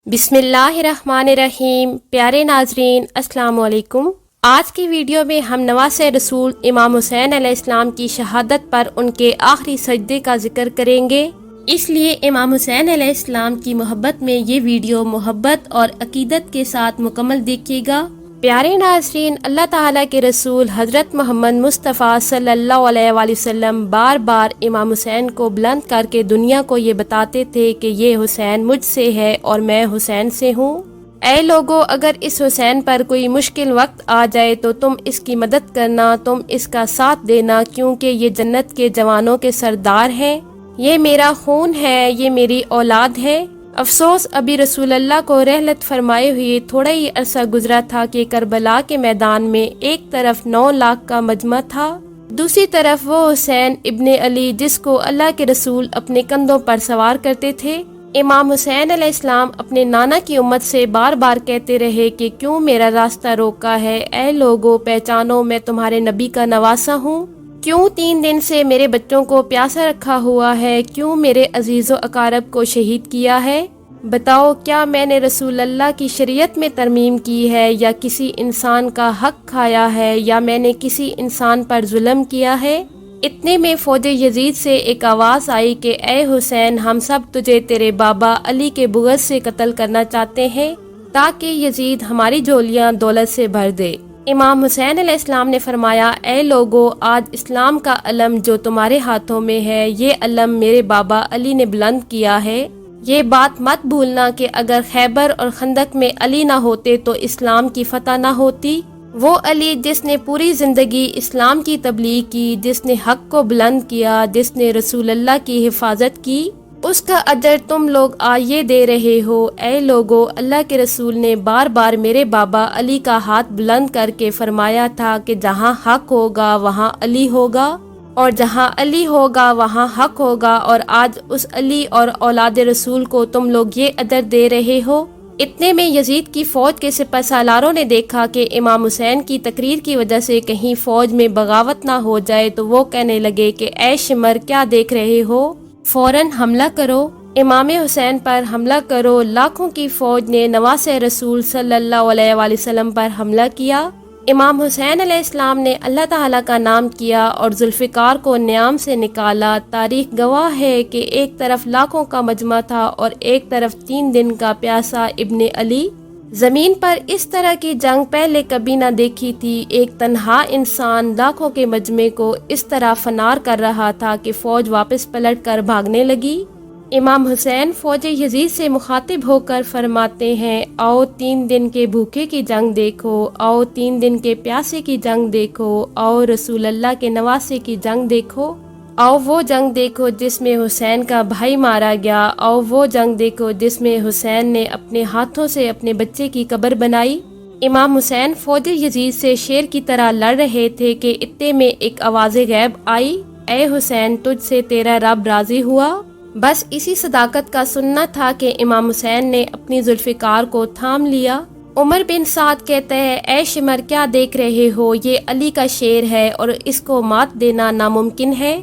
بسم اللہ الرحمن الرحیم۔ پیارے ناظرین السلام علیکم۔ آج کی ویڈیو میں ہم نواسۂ رسول امام حسین علیہ السلام کی شہادت پر ان کے آخری سجدے کا ذکر کریں گے، اس لیے امام حسین علیہ السلام کی محبت میں یہ ویڈیو محبت اور عقیدت کے ساتھ مکمل دیکھیے گا۔ پیارے ناظرین، اللہ تعالیٰ کے رسول حضرت محمد مصطفیٰ صلی اللہ علیہ وآلہ وسلم بار بار امام حسین کو بلند کر کے دنیا کو یہ بتاتے تھے کہ یہ حسین مجھ سے ہے اور میں حسین سے ہوں۔ اے لوگو، اگر اس حسین پر کوئی مشکل وقت آ جائے تو تم اس کی مدد کرنا، تم اس کا ساتھ دینا، کیونکہ یہ جنت کے جوانوں کے سردار ہیں، یہ میرا خون ہے، یہ میری اولاد ہے۔ افسوس، ابھی رسول اللہ کو رحلت فرمائے ہوئے تھوڑا ہی عرصہ گزرا تھا کہ کربلا کے میدان میں ایک طرف 9 لاکھ کا مجمع تھا، دوسری طرف وہ حسین ابن علی جس کو اللہ کے رسول اپنے کندھوں پر سوار کرتے تھے۔ امام حسین علیہ السلام اپنے نانا کی امت سے بار بار کہتے رہے کہ کیوں میرا راستہ روکا ہے؟ اے لوگو، پہچانو میں تمہارے نبی کا نواسا ہوں۔ کیوں 3 دن سے میرے بچوں کو پیاسا رکھا ہوا ہے؟ کیوں میرے عزیز و اقارب کو شہید کیا ہے؟ بتاؤ، کیا میں نے رسول اللہ کی شریعت میں ترمیم کی ہے، یا کسی انسان کا حق کھایا ہے، یا میں نے کسی انسان پر ظلم کیا ہے؟ اتنے میں فوج یزید سے ایک آواز آئی کہ اے حسین، ہم سب تجھے تیرے بابا علی کے بغض سے قتل کرنا چاہتے ہیں تاکہ یزید ہماری جھولیاں دولت سے بھر دے۔ امام حسین علیہ السلام نے فرمایا، اے لوگو، آج اسلام کا علم جو تمہارے ہاتھوں میں ہے، یہ علم میرے بابا علی نے بلند کیا ہے۔ یہ بات مت بھولنا کہ اگر خیبر اور خندق میں علی نہ ہوتے تو اسلام کی فتح نہ ہوتی۔ وہ علی جس نے پوری زندگی اسلام کی تبلیغ کی، جس نے حق کو بلند کیا، جس نے رسول اللہ کی حفاظت کی، اس کا اجر تم لوگ آئیے دے رہے ہو۔ اے لوگو، اللہ کے رسول نے بار بار میرے بابا علی کا ہاتھ بلند کر کے فرمایا تھا کہ جہاں حق ہوگا وہاں علی ہوگا، اور جہاں علی ہوگا وہاں حق ہوگا، اور آج اس علی اور اولاد رسول کو تم لوگ یہ اجر دے رہے ہو۔ اتنے میں یزید کی فوج کے سپہ سالاروں نے دیکھا کہ امام حسین کی تقریر کی وجہ سے کہیں فوج میں بغاوت نہ ہو جائے، تو وہ کہنے لگے کہ اے شمر، کیا دیکھ رہے ہو؟ فوراً حملہ کرو، امام حسین پر حملہ کرو۔ لاکھوں کی فوج نے نواسۂ رسول صلی اللہ علیہ وآلہ وسلم پر حملہ کیا۔ امام حسین علیہ السلام نے اللہ تعالیٰ کا نام کیا اور ذوالفقار کو نیام سے نکالا۔ تاریخ گواہ ہے کہ ایک طرف لاکھوں کا مجمع تھا اور ایک طرف 3 دن کا پیاسا ابن علی۔ زمین پر اس طرح کی جنگ پہلے کبھی نہ دیکھی تھی۔ ایک تنہا انسان لاکھوں کے مجمع کو اس طرح فنار کر رہا تھا کہ فوج واپس پلٹ کر بھاگنے لگی۔ امام حسین فوج یزید سے مخاطب ہو کر فرماتے ہیں، آؤ 3 دن کے بھوکے کی جنگ دیکھو، آؤ 3 دن کے پیاسے کی جنگ دیکھو، آؤ رسول اللہ کے نواسے کی جنگ دیکھو، آؤ وہ جنگ دیکھو جس میں حسین کا بھائی مارا گیا، آؤ وہ جنگ دیکھو جس میں حسین نے اپنے ہاتھوں سے اپنے بچے کی قبر بنائی۔ امام حسین فوج یزید سے شیر کی طرح لڑ رہے تھے کہ اتنے میں ایک آواز غیب آئی، اے حسین، تجھ سے تیرا رب راضی ہوا۔ بس اسی صداقت کا سننا تھا کہ امام حسین نے اپنی ذوالفقار کو تھام لیا۔ عمر بن سعد کہتے ہیں، اے شمر، کیا دیکھ رہے ہو؟ یہ علی کا شیر ہے اور اس کو مات دینا ناممکن ہے۔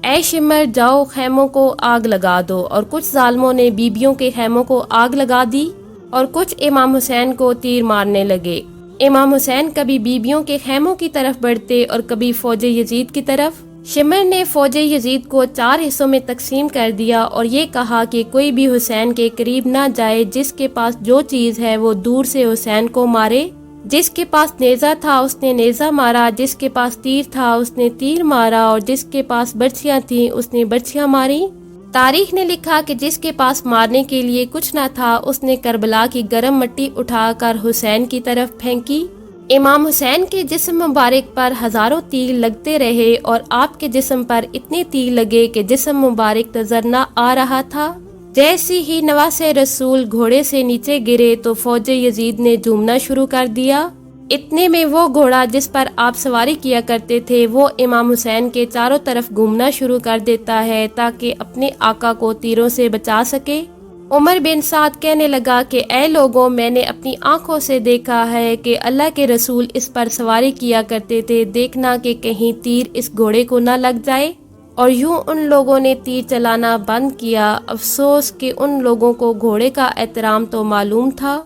اے شمر، جاؤ خیموں کو آگ لگا دو۔ اور کچھ ظالموں نے بیبیوں کے خیموں کو آگ لگا دی اور کچھ امام حسین کو تیر مارنے لگے۔ امام حسین کبھی بیبیوں کے خیموں کی طرف بڑھتے اور کبھی فوج یزید کی طرف۔ شمر نے فوج یزید کو 4 حصوں میں تقسیم کر دیا اور یہ کہا کہ کوئی بھی حسین کے قریب نہ جائے، جس کے پاس جو چیز ہے وہ دور سے حسین کو مارے۔ جس کے پاس نیزہ تھا اس نے نیزہ مارا، جس کے پاس تیر تھا اس نے تیر مارا، اور جس کے پاس برچیاں تھیں اس نے برچیاں ماری۔ تاریخ نے لکھا کہ جس کے پاس مارنے کے لیے کچھ نہ تھا اس نے کربلا کی گرم مٹی اٹھا کر حسین کی طرف پھینکی۔ امام حسین کے جسم مبارک پر ہزاروں تیر لگتے رہے اور آپ کے جسم پر اتنے تیر لگے کہ جسم مبارک نظر نہ آ رہا تھا۔ جیسے ہی نواسۂ رسول گھوڑے سے نیچے گرے تو فوج یزید نے جھومنا شروع کر دیا۔ اتنے میں وہ گھوڑا جس پر آپ سواری کیا کرتے تھے وہ امام حسین کے چاروں طرف گھومنا شروع کر دیتا ہے تاکہ اپنے آقا کو تیروں سے بچا سکے۔ عمر بن سعد کہنے لگا کہ اے لوگوں، میں نے اپنی آنکھوں سے دیکھا ہے کہ اللہ کے رسول اس پر سواری کیا کرتے تھے، دیکھنا کہ کہیں تیر اس گھوڑے کو نہ لگ جائے۔ اور یوں ان لوگوں نے تیر چلانا بند کیا۔ افسوس کہ ان لوگوں کو گھوڑے کا احترام تو معلوم تھا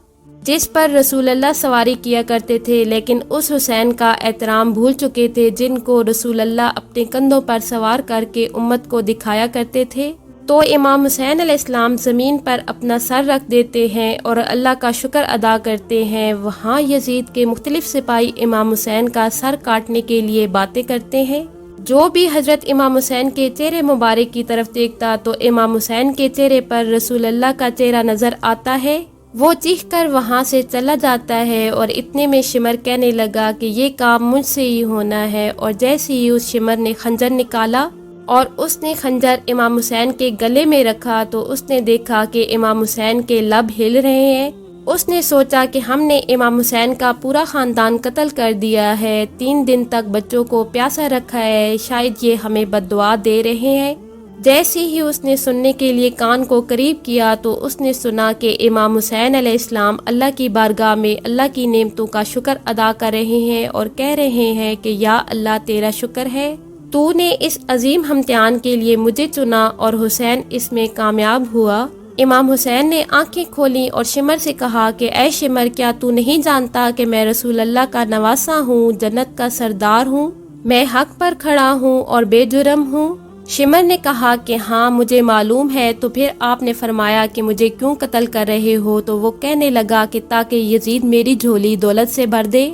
جس پر رسول اللہ سواری کیا کرتے تھے، لیکن اس حسین کا احترام بھول چکے تھے جن کو رسول اللہ اپنے کندھوں پر سوار کر کے امت کو دکھایا کرتے تھے۔ تو امام حسین علیہ السلام زمین پر اپنا سر رکھ دیتے ہیں اور اللہ کا شکر ادا کرتے ہیں۔ وہاں یزید کے مختلف سپاہی امام حسین کا سر کاٹنے کے لیے باتیں کرتے ہیں۔ جو بھی حضرت امام حسین کے چہرے مبارک کی طرف دیکھتا تو امام حسین کے چہرے پر رسول اللہ کا چہرہ نظر آتا ہے، وہ چیخ کر وہاں سے چلا جاتا ہے۔ اور اتنے میں شمر کہنے لگا کہ یہ کام مجھ سے ہی ہونا ہے، اور جیسے ہی اس شمر نے خنجر نکالا اور اس نے خنجر امام حسین کے گلے میں رکھا تو اس نے دیکھا کہ امام حسین کے لب ہل رہے ہیں۔ اس نے سوچا کہ ہم نے امام حسین کا پورا خاندان قتل کر دیا ہے، 3 دن تک بچوں کو پیاسا رکھا ہے، شاید یہ ہمیں بد دعا دے رہے ہیں۔ جیسے ہی اس نے سننے کے لیے کان کو قریب کیا تو اس نے سنا کہ امام حسین علیہ السلام اللہ کی بارگاہ میں اللہ کی نعمتوں کا شکر ادا کر رہے ہیں اور کہہ رہے ہیں کہ یا اللہ تیرا شکر ہے، تو نے اس عظیم امتحان کے لیے مجھے چنا اور حسین اس میں کامیاب ہوا۔ امام حسین نے آنکھیں کھولیں اور شمر سے کہا کہ اے شمر، کیا تو نہیں جانتا کہ میں رسول اللہ کا نواسا ہوں، جنت کا سردار ہوں، میں حق پر کھڑا ہوں اور بے جرم ہوں؟ شمر نے کہا کہ ہاں مجھے معلوم ہے۔ تو پھر آپ نے فرمایا کہ مجھے کیوں قتل کر رہے ہو؟ تو وہ کہنے لگا کہ تاکہ یزید میری جھولی دولت سے بھر دے۔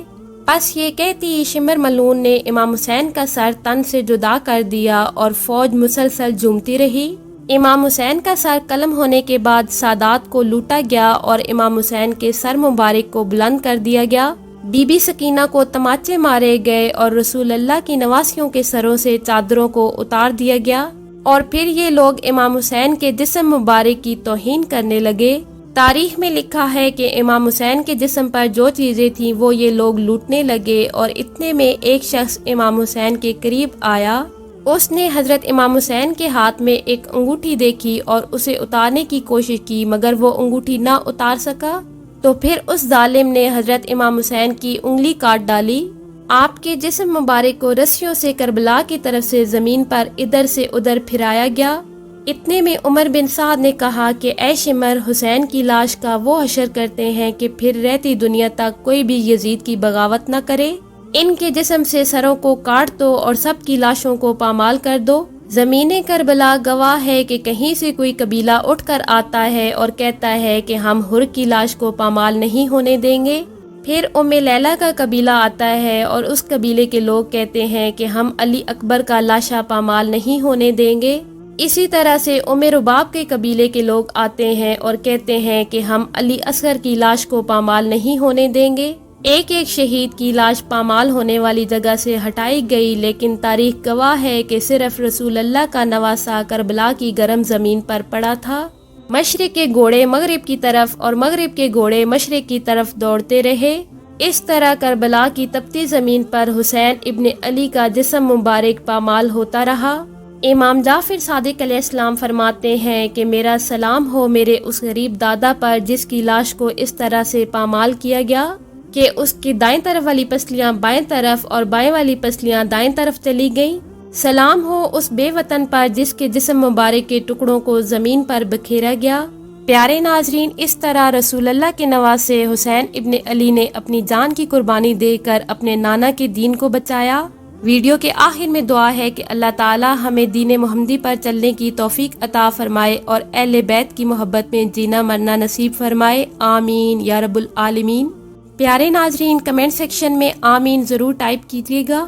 بس یہ کہتی ہی شمر ملعون نے امام حسین کا سر تن سے جدا کر دیا اور فوج مسلسل جھومتی رہی۔ امام حسین کا سر قلم ہونے کے بعد سادات کو لوٹا گیا اور امام حسین کے سر مبارک کو بلند کر دیا گیا۔ بی بی سکینہ کو تماچے مارے گئے اور رسول اللہ کی نواسیوں کے سروں سے چادروں کو اتار دیا گیا، اور پھر یہ لوگ امام حسین کے جسم مبارک کی توہین کرنے لگے۔ تاریخ میں لکھا ہے کہ امام حسین کے جسم پر جو چیزیں تھیں وہ یہ لوگ لوٹنے لگے، اور اتنے میں ایک شخص امام حسین کے قریب آیا۔ اس نے حضرت امام حسین کے ہاتھ میں ایک انگوٹھی دیکھی اور اسے اتارنے کی کوشش کی، مگر وہ انگوٹھی نہ اتار سکا۔ تو پھر اس ظالم نے حضرت امام حسین کی انگلی کاٹ ڈالی۔ آپ کے جسم مبارک کو رسیوں سے کربلا کی طرف سے زمین پر ادھر سے ادھر پھرایا گیا۔ اتنے میں عمر بن سعد نے کہا کہ اے شمر، حسین کی لاش کا وہ حشر کرتے ہیں کہ پھر رہتی دنیا تک کوئی بھی یزید کی بغاوت نہ کرے۔ ان کے جسم سے سروں کو کاٹ دو اور سب کی لاشوں کو پامال کر دو۔ زمین کربلا گواہ ہے کہ کہیں سے کوئی قبیلہ اٹھ کر آتا ہے اور کہتا ہے کہ ہم حر کی لاش کو پامال نہیں ہونے دیں گے۔ پھر ام لیلہ کا قبیلہ آتا ہے اور اس قبیلے کے لوگ کہتے ہیں کہ ہم علی اکبر کا لاشا پامال نہیں ہونے دیں گے۔ اسی طرح سے ام رباب کے قبیلے کے لوگ آتے ہیں اور کہتے ہیں کہ ہم علی اصغر کی لاش کو پامال نہیں ہونے دیں گے۔ ایک ایک شہید کی لاش پامال ہونے والی جگہ سے ہٹائی گئی، لیکن تاریخ گواہ ہے کہ صرف رسول اللہ کا نواسا کربلا کی گرم زمین پر پڑا تھا۔ مشرق کے گھوڑے مغرب کی طرف اور مغرب کے گھوڑے مشرق کی طرف دوڑتے رہے۔ اس طرح کربلا کی تپتی زمین پر حسین ابن علی کا جسم مبارک پامال ہوتا رہا۔ امام جعفر صادق علیہ السلام فرماتے ہیں کہ میرا سلام ہو میرے اس غریب دادا پر جس کی لاش کو اس طرح سے پامال کیا گیا کہ اس کی دائیں طرف والی پسلیاں بائیں طرف اور بائیں والی پسلیاں دائیں طرف چلی گئیں۔ سلام ہو اس بے وطن پر جس کے جسم مبارک کے ٹکڑوں کو زمین پر بکھیرا گیا۔ پیارے ناظرین، اس طرح رسول اللہ کے نواسے حسین ابن علی نے اپنی جان کی قربانی دے کر اپنے نانا کے دین کو بچایا۔ ویڈیو کے آخر میں دعا ہے کہ اللہ تعالی ہمیں دین محمدی پر چلنے کی توفیق عطا فرمائے اور اہل بیت کی محبت میں جینا مرنا نصیب فرمائے، آمین یا رب العالمین۔ پیارے ناظرین، کمنٹ سیکشن میں آمین ضرور ٹائپ کیجیے گا۔